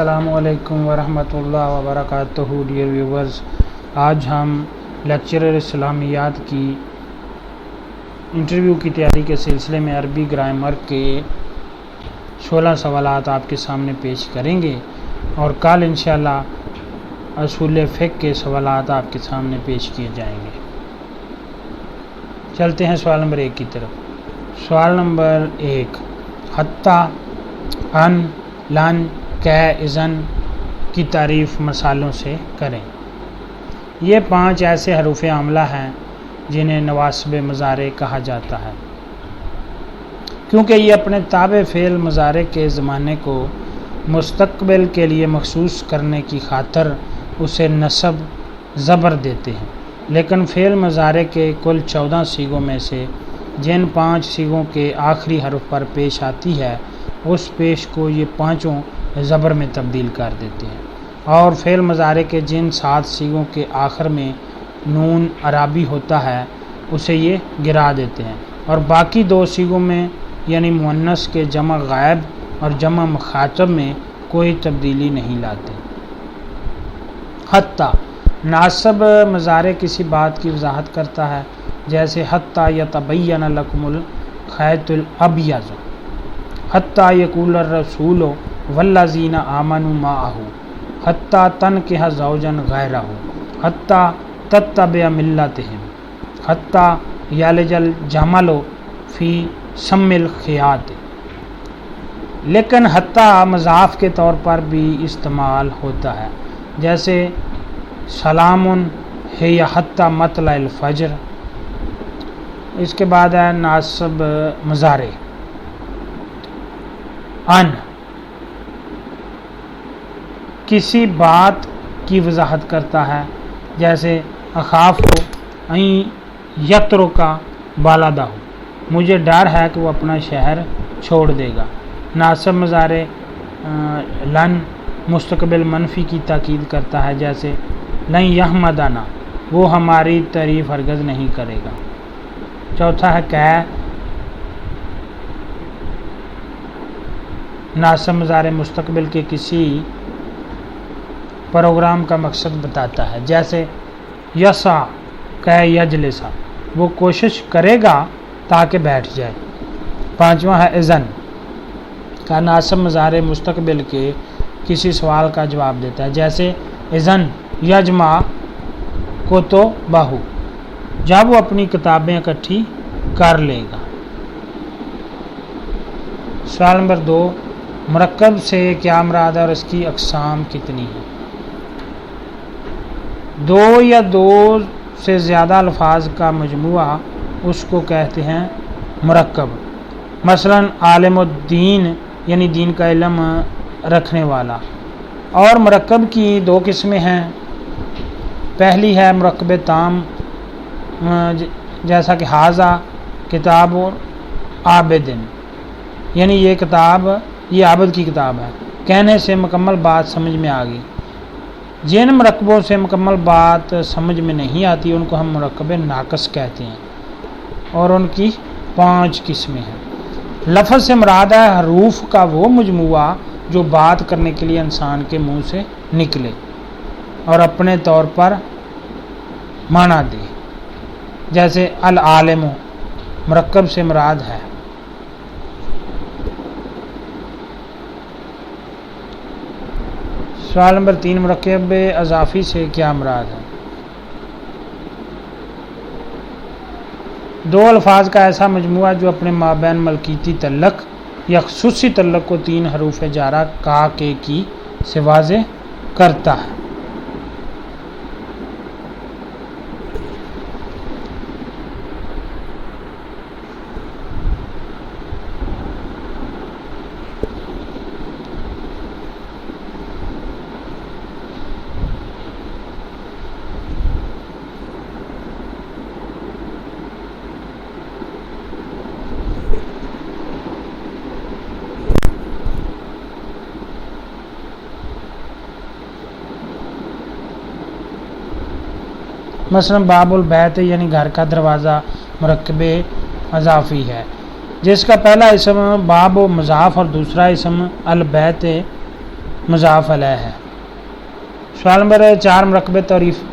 السلام علیکم ورحمۃ اللہ وبرکاتہ ڈیئر ویورز، آج ہم لیکچرر اسلامیات کی انٹرویو کی تیاری کے سلسلے میں عربی گرامر کے 16 سوالات آپ کے سامنے پیش کریں گے اور کل انشاءاللہ اصول فقہ کے سوالات آپ کے سامنے پیش کیے جائیں گے۔ چلتے ہیں سوال نمبر 1 کی طرف۔ سوال نمبر 1، حتی، ان، لن، کہ، اذن کی تعریف مثالوں سے کریں۔ یہ 5 ایسے حروف عاملہ ہیں جنہیں نواصب مضارع کہا جاتا ہے، کیونکہ یہ اپنے تابع فعل مضارع کے زمانے کو مستقبل کے لیے مخصوص کرنے کی خاطر اسے نصب زبر دیتے ہیں، لیکن فعل مضارع کے کل 14 صیغوں میں سے جن 5 صیغوں کے آخری حرف پر پیش آتی ہے اس پیش کو یہ 5 زبر میں تبدیل کر دیتے ہیں، اور فعل مضارع کے جن 7 صیغوں کے آخر میں نون عرابی ہوتا ہے اسے یہ گرا دیتے ہیں، اور باقی 2 صیغوں میں یعنی مؤنث کے جمع غائب اور جمع مخاطب میں کوئی تبدیلی نہیں لاتے۔ حتی، ناصب مضارع کسی بات کی وضاحت کرتا ہے، جیسے حتی یتبین لکم الخیط الابیض، حتی یقول الرسول والذین آمنوا معہ، حتی تنکح زوجا غیرہ، حتی تتبع ملتہم، حتی یلج الجمل فی سم الخیاط۔ لیکن حتی مضاف کے طور پر بھی استعمال ہوتا ہے، جیسے سلام ہی حتی مطلع الفجر۔ اس کے بعد ہے ناصب مضارع، ان، کسی بات کی وضاحت کرتا ہے، جیسے اخاف این یترک بالدہ، مجھے ڈر ہے کہ وہ اپنا شہر چھوڑ دے گا۔ ناصب مضارع لن، مستقبل منفی کی تاکید کرتا ہے، جیسے لن یحمدنا، وہ ہماری تعریف ہرگز نہیں کرے گا۔ چوتھا ہے کہ، ناصب مضارع مستقبل کے کسی پروگرام کا مقصد بتاتا ہے، جیسے یسع کہ یجلس، وہ کوشش کرے گا تاکہ بیٹھ جائے۔ پانچواں ہے اذن کا ناصب مضارع مستقبل کے کسی سوال کا جواب دیتا ہے، جیسے اذن یجمع کتبہ، جب وہ اپنی کتابیں اکٹھی کر لے گا۔ سوال نمبر 2، مرکب سے کیا مراد ہے اور اس کی اقسام کتنی ہیں؟ 2 یا 2 سے زیادہ الفاظ کا مجموعہ اس کو کہتے ہیں مرکب۔ مثلا عالم الدین یعنی دین کا علم رکھنے والا۔ اور مرکب کی 2 قسمیں ہیں، پہلی ہے مرکب تام، جیسا کہ ھذا کتاب عابد، یعنی یہ کتاب، یہ عابد کی کتاب ہے، کہنے سے مکمل بات سمجھ میں آ گئی۔ جن مرکبوں سے مکمل بات سمجھ میں نہیں آتی ان کو ہم مرکب ناقص کہتے ہیں، اور ان کی 5 قسمیں ہیں۔ لفظ سے مراد ہے حروف کا وہ مجموعہ جو بات کرنے کے لیے انسان کے منہ سے نکلے اور اپنے طور پر معنی دے، جیسے العالم مرکب سے مراد ہے۔ سوال نمبر 3، مرکب اضافی سے کیا مراد ہے؟ 2 الفاظ کا ایسا مجموعہ جو اپنے مابین ملکیتی تعلق یا خصوصی تعلق کو 3 حروف جارہ کا کے کی سے واضح کرتا ہے۔ مثلا باب البیت یعنی گھر کا دروازہ مرکب اضافی ہے، جس کا پہلا اسم باب و مضاف اور دوسرا اسم البیت مضاف علیہ ہے۔ سوال نمبر 4 مرکب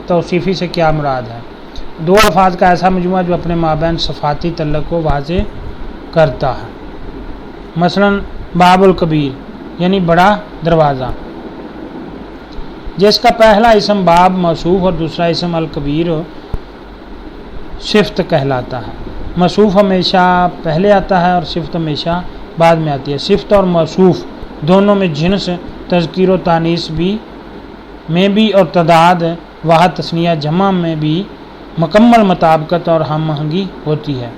توصیفی سے کیا مراد ہے؟ دو الفاظ کا ایسا مجموعہ جو اپنے مابین صفاتی تعلق کو واضح کرتا ہے۔ مثلا باب الکبیر یعنی بڑا دروازہ، جس کا پہلا اسم باب موصوف اور دوسرا اسم الکبیر صفت کہلاتا ہے۔ موصوف ہمیشہ پہلے آتا ہے اور صفت ہمیشہ بعد میں آتی ہے۔ صفت اور موصوف دونوں میں جنس، تذکیر و تانیث میں بھی اور تعداد واحد تثنیہ جمع میں بھی مکمل مطابقت اور ہم آہنگی ہوتی ہے۔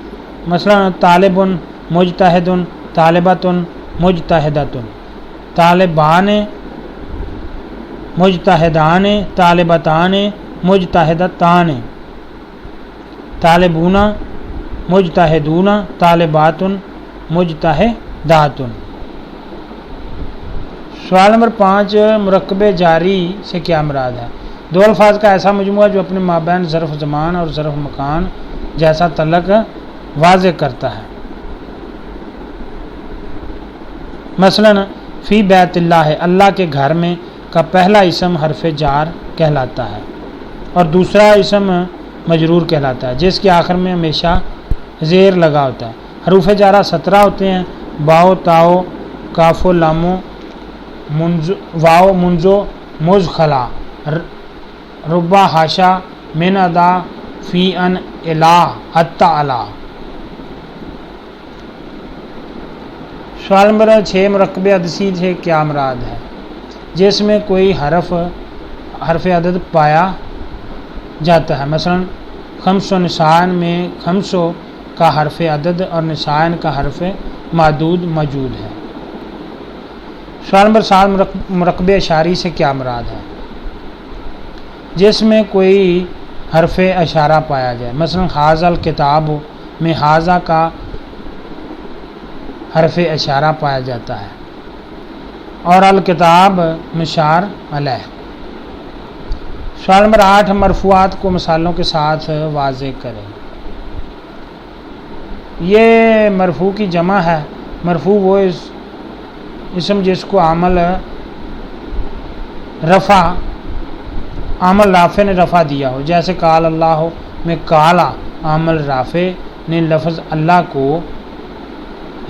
مثلا طالب مجتہد، طالبۃ مجتہدۃ، طالبان مجتہدان، طالبتان مجتہدتان، طالبون مجتہدون، طالبات مجتہدات۔ سوال نمبر 5 مرکب جاری سے کیا مراد ہے؟ دو الفاظ کا ایسا مجموعہ جو اپنے مابین ظرف زمان اور ظرف مکان جیسا تعلق واضح کرتا ہے۔ مثلا فی بیت اللہ، اللہ کے گھر میں کا پہلا اسم حرف جار کہلاتا ہے اور دوسرا اسم مجرور کہلاتا ہے، جس کے آخر میں ہمیشہ زیر لگا ہوتا ہے۔ حروف جارہ 17 ہوتے ہیں: باؤ، تاؤ، کاف و لامو، واؤ، منزو، مز، خلا، ربا، حاشا، من، ادا، فی، ان، الہ، حتی، علا۔ سوال نمبر 6 مرکب عدسی سے کیا مراد ہے؟ جس میں کوئی حرف عدد پایا جاتا ہے۔ مثلا خمس و نسائن میں خمسو کا حرف عدد اور نسائن کا حرف معدود موجود ہے۔ سوال نمبر 7 مرکب اشاری سے کیا مراد ہے؟ جس میں کوئی حرف اشارہ پایا جائے۔ مثلا حاذا الکتاب میں حاذا کا حرف اشارہ پایا جاتا ہے اور الکتاب مشار علیہ۔ سوال نمبر 8 مرفوعات کو مثالوں کے ساتھ واضح کریں۔ یہ مرفوع کی جمع ہے۔ مرفوع وہ اسم جس کو عامل رافع نے رفع دیا ہو، جیسے قال اللہ میں قالا عامل رافع نے لفظ اللہ کو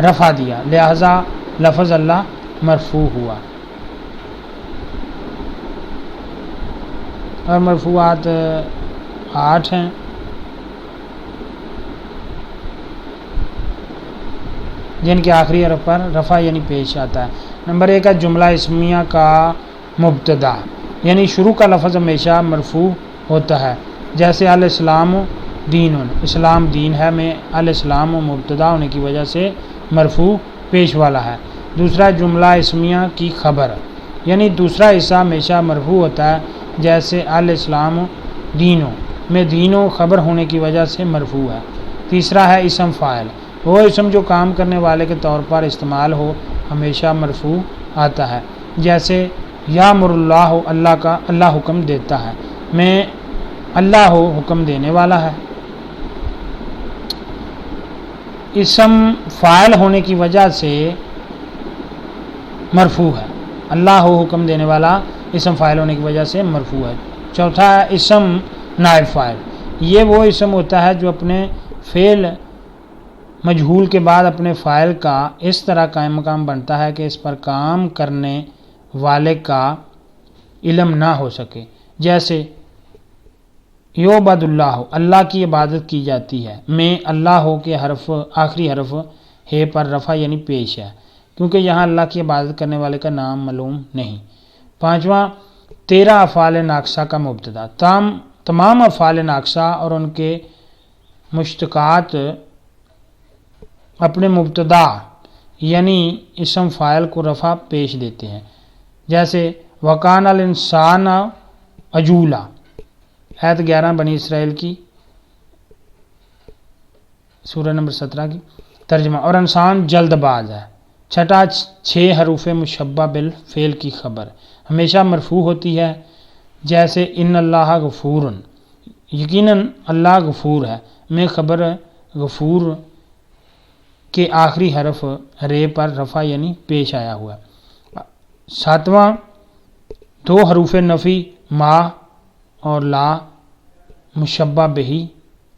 رفع دیا، لہذا لفظ اللہ مرفوع ہوا۔ اور مرفوعات 8 ہیں۔ جن کے آخری حرف پر رفع یعنی پیش آتا ہے۔ نمبر 1 ہے جملہ اسمیہ کا مبتدا، یعنی شروع کا لفظ ہمیشہ مرفوع ہوتا ہے، جیسے الاسلام دین، اسلام دین ہے میں الاسلام مبتدا ہونے کی وجہ سے مرفوع پیش والا ہے۔ دوسرا جملہ اسمیہ کی خبر، یعنی دوسرا حصہ ہمیشہ مرفوع ہوتا ہے، جیسے الاسلام دینوں میں دینوں خبر ہونے کی وجہ سے مرفوع ہے۔ تیسرا ہے اسم فاعل، وہ اسم جو کام کرنے والے کے طور پر استعمال ہو ہمیشہ مرفوع آتا ہے، جیسے یامر اللہ، اللہ حکم دیتا ہے، میں اللہ ہو حکم دینے والا ہے۔ اسم فاعل ہونے کی وجہ سے مرفوع ہے، اللہ ہو حکم دینے والا اسم فاعل ہونے کی وجہ سے مرفوع ہے۔ چوتھا ہے اسم نائب فاعل، یہ وہ اسم ہوتا ہے جو اپنے فعل مجہول کے بعد اپنے فاعل کا اس طرح قائم مقام بنتا ہے کہ اس پر کام کرنے والے کا علم نہ ہو سکے، جیسے یعبد اللہ، اللہ کی عبادت کی جاتی ہے، میں اللہ ہو کے آخری حرف ہے پر رفع یعنی پیش ہے، کیونکہ یہاں اللہ کی عبادت کرنے والے کا نام معلوم نہیں۔ پانچواں 13 افعال ناقصہ کا مبتدا، تمام افعال ناقصہ اور ان کے مشتقات اپنے مبتدا یعنی اسم فاعل کو رفع پیش دیتے ہیں، جیسے وکان الانسان عجولا، آیت 11 بنی اسرائیل کی سورہ نمبر 17 کی ترجمہ، اور انسان جلد باز ہے۔ چھٹا 6 حروف مشبہ بالفعل کی خبر ہمیشہ مرفوع ہوتی ہے، جیسے ان اللہ غفور، یقیناً اللہ غفور ہے، میں خبر غفور کے آخری حرف رے پر رفع یعنی پیش آیا ہوا ہے۔ ساتواں دو حروف نفی ما اور لا مشبہ بہی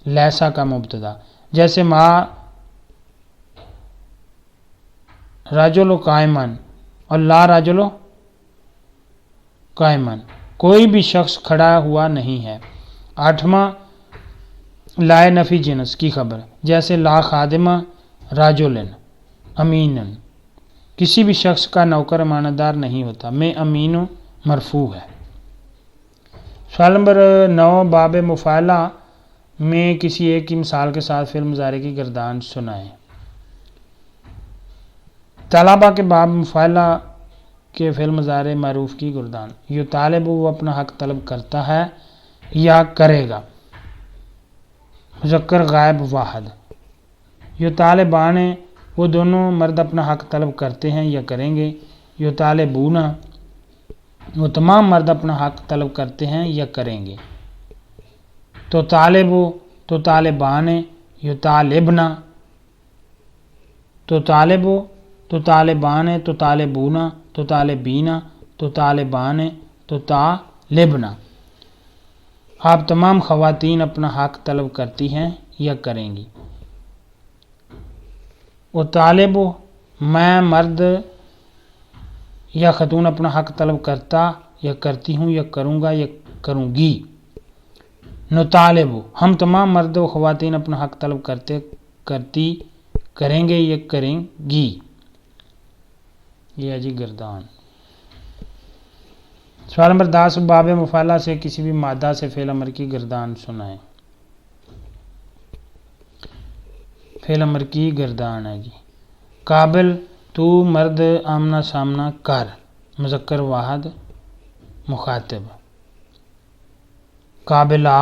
لیسا کا مبتدا، جیسے ما رجل قائمن اور لا رجل قائمن، کوئی بھی شخص کھڑا ہوا نہیں ہے۔ آٹھواں لائے نفی جنس کی خبر، جیسے لا خادمہ رجلن امینن، کسی بھی شخص کا نوکر امانتدار نہیں ہوتا۔ میں امین مرفوع ہے۔ سوال نمبر 9، باب مفعلہ میں کسی ایک کی مثال کے ساتھ فعل مضارع کی گردان سنائیں۔ طلبہ کے باب مفعلہ کے فعل مضارع معروف کی گردان۔ یطالب وہ اپنا حق طلب کرتا ہے یا کرے گا، مذکر غائب واحد۔ یطالبان وہ دونوں مرد اپنا حق طلب کرتے ہیں یا کریں گے۔ یطالبون وہ تمام مرد اپنا حق طلب کرتے ہیں یا کریں گے۔ تو طالب تو طالبان، یطالبنا تو طالب تو طالبان، تو طالبون تو طالبین، تو طالبان تو طالبنا۔ آپ تمام خواتین اپنا حق طلب کرتی ہیں یا کریں گی۔ وہ طالب میں مرد یا خاتون اپنا حق طلب کرتا یا کرتی ہوں یا کروں گا یا کروں گی۔ نطالب ہم تمام مرد و خواتین اپنا حق طلب کرتی کریں گے یا کریں گی۔ یہ ہے جی گردان۔ سوال نمبر 10، باب مفعلہ سے کسی بھی مادہ سے فعل امر کی گردان سنائیں۔ فعل امر کی گردان ہے جی، قابل تو مرد آمنا سامنا کر، مذکر واحد مخاطب۔ قابلہ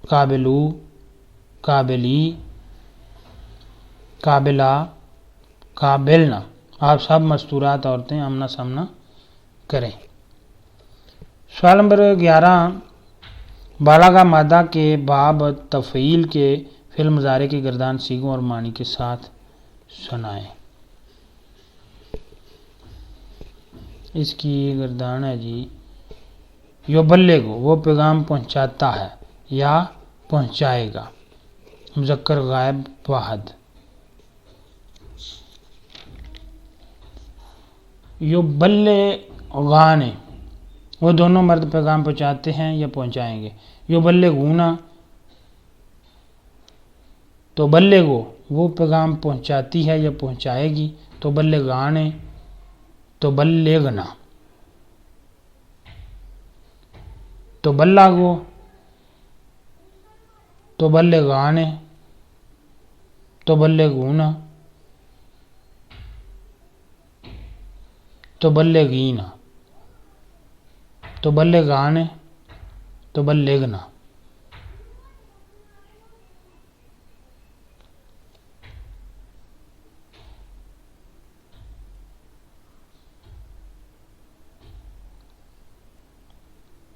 قابلو قابلی قابلہ قابلنا، آپ سب مستورات عورتیں آمنا سامنا کریں۔ سوال نمبر 11، بالغہ مادہ کے باب تفعیل کے فعل مضارع کی گردان صیغوں اور معنی کے ساتھ سنائیں۔ اس کی گردان ہے جی، یبلغ وہ پیغام پہنچاتا ہے یا پہنچائے گا، مذکر غائب واحد۔ یبلغان وہ دونوں مرد پیغام پہنچاتے ہیں یا پہنچائیں گے۔ یبلغون تو بلغو وہ پیغام پہنچاتی ہے یا پہنچائے گی۔ تو بلغان تو بلغنا۔ تو بلغو تو بلغان تو بلغون تو بلغین۔ تو بلغان تو بلغنا۔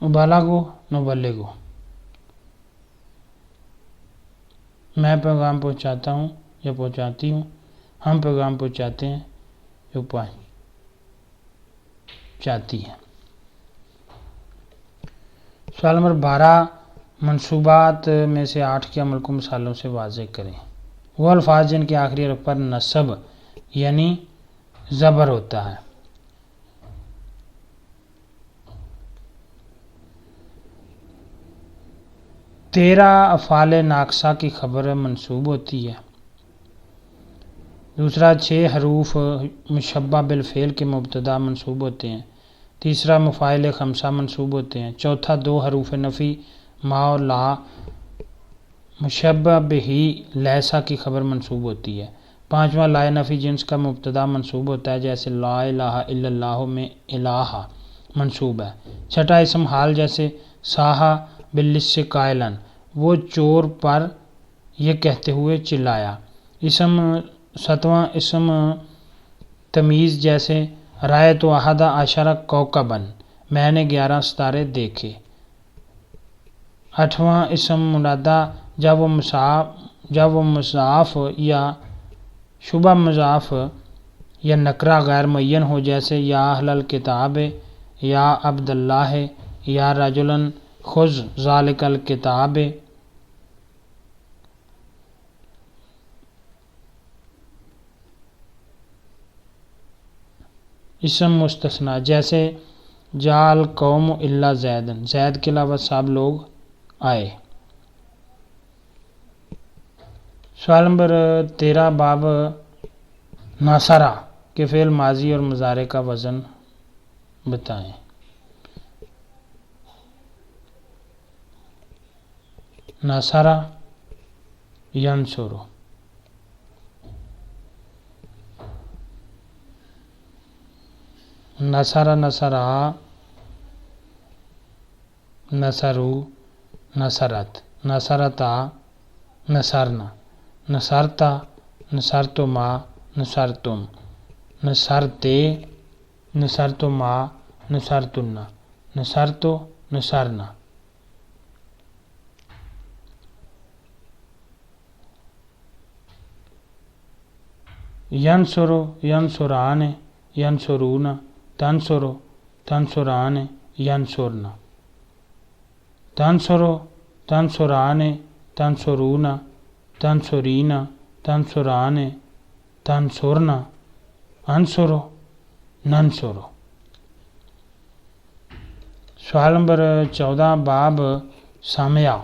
بالغو نبلغو میں پیغام پہنچاتا ہوں یا پہنچاتی ہوں، ہم پیغام پہنچاتے ہیں یا پہنچاتی ہیں۔ سوال نمبر 12، منصوبات میں سے 8 کے عمل کو مثالوں سے واضح کریں۔ وہ الفاظ جن کے آخری حرف پر نصب یعنی زبر ہوتا ہے۔ تیرہ افعال ناقصہ کی خبر منصوب ہوتی ہے۔ دوسرا 6 حروف مشبہ بالفعل کے مبتدا منصوب ہوتے ہیں۔ تیسرا مفاعل خمسہ منصوب ہوتے ہیں۔ چوتھا 2 حروف نفی ما اور لا مشبہ بہی لیسا کی خبر منصوب ہوتی ہے۔ پانچواں لائے نفی جنس کا مبتدا منصوب ہوتا ہے، جیسے لا الہ الا اللہ میں الہ منصوب ہے۔ چھٹا اسم حال، جیسے ساہا باللص قائلن وہ چور پر یہ کہتے ہوئے چلایا۔ ستواں اسم تمیز، جیسے رایت احد عشر کوکبن میں نے 11 ستارے دیکھے۔ آٹھواں اسم منادہ، جب وہ مضاف یا شبہ مضاف یا نکرہ غیر معین ہو، جیسے یا اہل الکتاب یا عبد اللہ یا رجلن خذ ذالک الکتاب، اسم مستثنی جیسے جاء القوم الا زیدن، زید کے علاوہ سب لوگ آئے۔ سوال نمبر 13 باب ناصرہ کے فعل ماضی اور مضارع کا وزن بتائیں۔ ناصرہ ینصر، نصر نصرہ، نصرو نصرت، نصرتا نصرنا، نصرتا نصرتما نصرتم، نصرتے نصرتما نصرتن، نصرتو نصرنا۔ ینصرو ینصران ینصرون، تنصرو تنصران ینصرن، تنصرو تنصران تنصرون، تنصرین تنصران تنصرن، انصرو ننصرو۔ سوال نمبر 14 باب سامعہ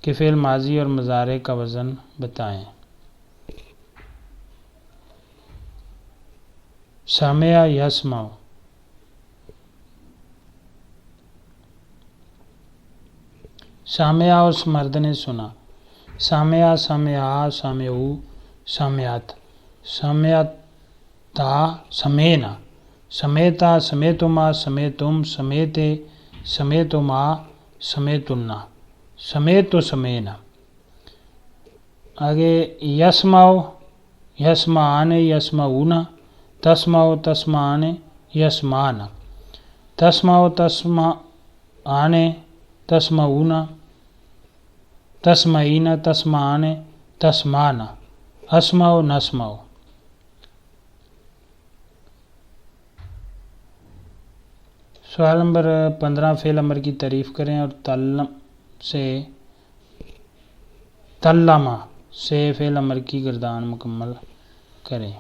کے فعل ماضی اور مضارع کا وزن بتائیں۔ سامعہ یسمع، سامعہ اس مرد نے سنا، سامعہ سامعہ سامعو سامعت، سمعتا سمعنا، سمعتا سمعتما سمعتم، سمعتے سمعتما سمعتن، سمعتو سمعنا۔ آگے یسمع یسمعان یسمعون، تسمع تسمعان یسمعن، تسمع تسمعان تسمعون، تسمعین تسمعان تسمعن، اسمع نسمع۔ سوال نمبر 15 فعل امر کی تعریف کریں اور تلمہ سے فعل امر کی گردان مکمل کریں۔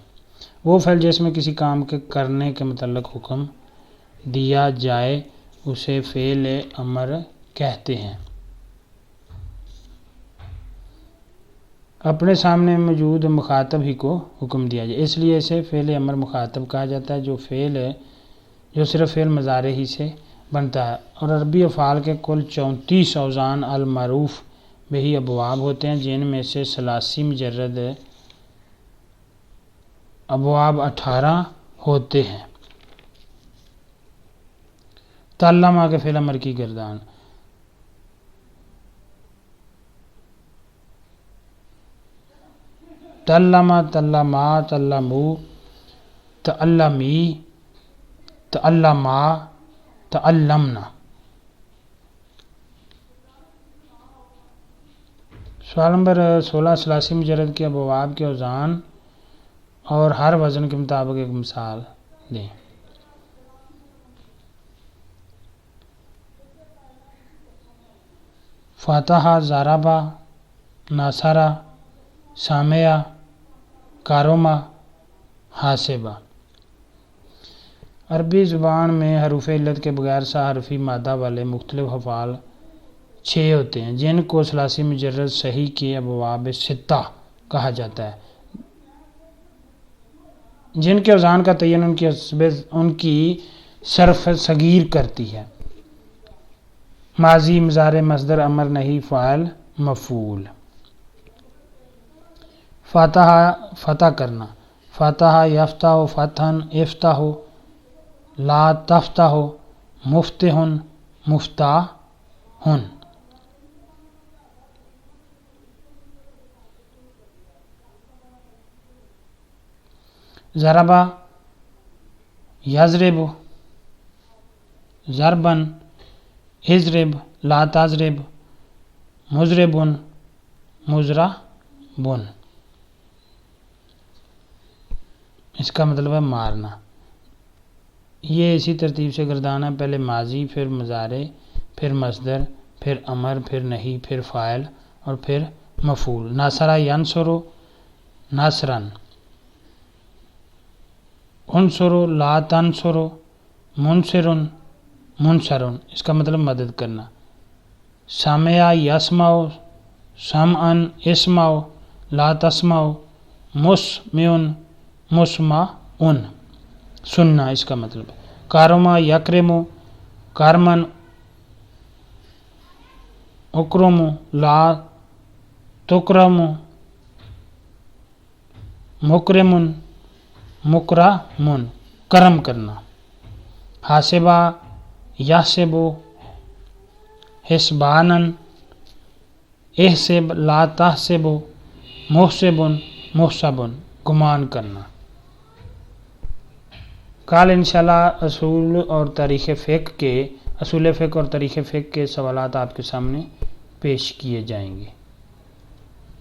وہ فعل جس میں کسی کام کے کرنے کے متعلق حکم دیا جائے اسے فعل امر کہتے ہیں۔ اپنے سامنے موجود مخاطب ہی کو حکم دیا جائے، اس لیے اسے فعل امر مخاطب کہا جاتا ہے، جو صرف فعل مضارع ہی سے بنتا ہے۔ اور عربی افعال کے کل 34 اوزان المعروف بہی ابواب ہوتے ہیں، جن میں سے ثلاثی مجرد ابواب 18 ہوتے ہیں۔ تلمہ کے فعل امر کی گردان، تلمہ تلما تلمو تعلمی تعلما تعلمنا۔ سوال نمبر 16 ثلاثی مجرد کے ابواب کے اوزان اور ہر وزن کے مطابق ایک مثال دیں۔ فتح ضربہ ناصرہ سامعہ کارمہ حاسبہ۔ عربی زبان میں حروف علت کے بغیر سہ-حرفی مادہ والے مختلف افعال 6 ہوتے ہیں، جن کو ثلاثی مجرد صحیح کے ابواب 6 کہا جاتا ہے، جن کے اوزان کا تعین ان کی صرف صغیر کرتی ہے۔ ماضی مضارع مصدر امر نہی فاعل مفعول۔ فتح فتح کرنا، فتح یفتح فتحن افتح لا تفتح مفتح مفتاح۔ ضربہ یضرب ضربن، اضرب لا تضرب مضرب مضرب، اس کا مطلب ہے مارنا۔ یہ اسی ترتیب سے گردانا، پہلے ماضی، پھر مضارع، پھر مصدر، پھر امر، پھر نہی، پھر فاعل اور پھر مفعول. ناصرہ ینصرو ناصرن، انصرو لا تنصرو، منصرن منصرن، اس کا مطلب مدد کرنا. سامع یسمعو سمعن اسمعو لا تسمعو، مسمعن مسمعن، سننا اس کا مطلب ہے. کارما یکرمو کارمن اکرمو لا تکرمو، مکرمن مکرمن، کرم کرنا. حاسبہ یحسبو حسبانن، احسب لا تحسبو، محسبن محسبن، گمان کرنا. کل انشاءاللہ اصول اور تاریخ فقہ کے سوالات آپ کے سامنے پیش کیے جائیں گے.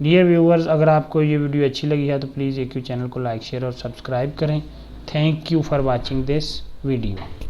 ڈیئر ویورز، اگر آپ کو یہ ویڈیو اچھی لگی ہے تو پلیز ایک چینل کو لائک، شیئر اور سبسکرائب کریں. Thank you for watching this video.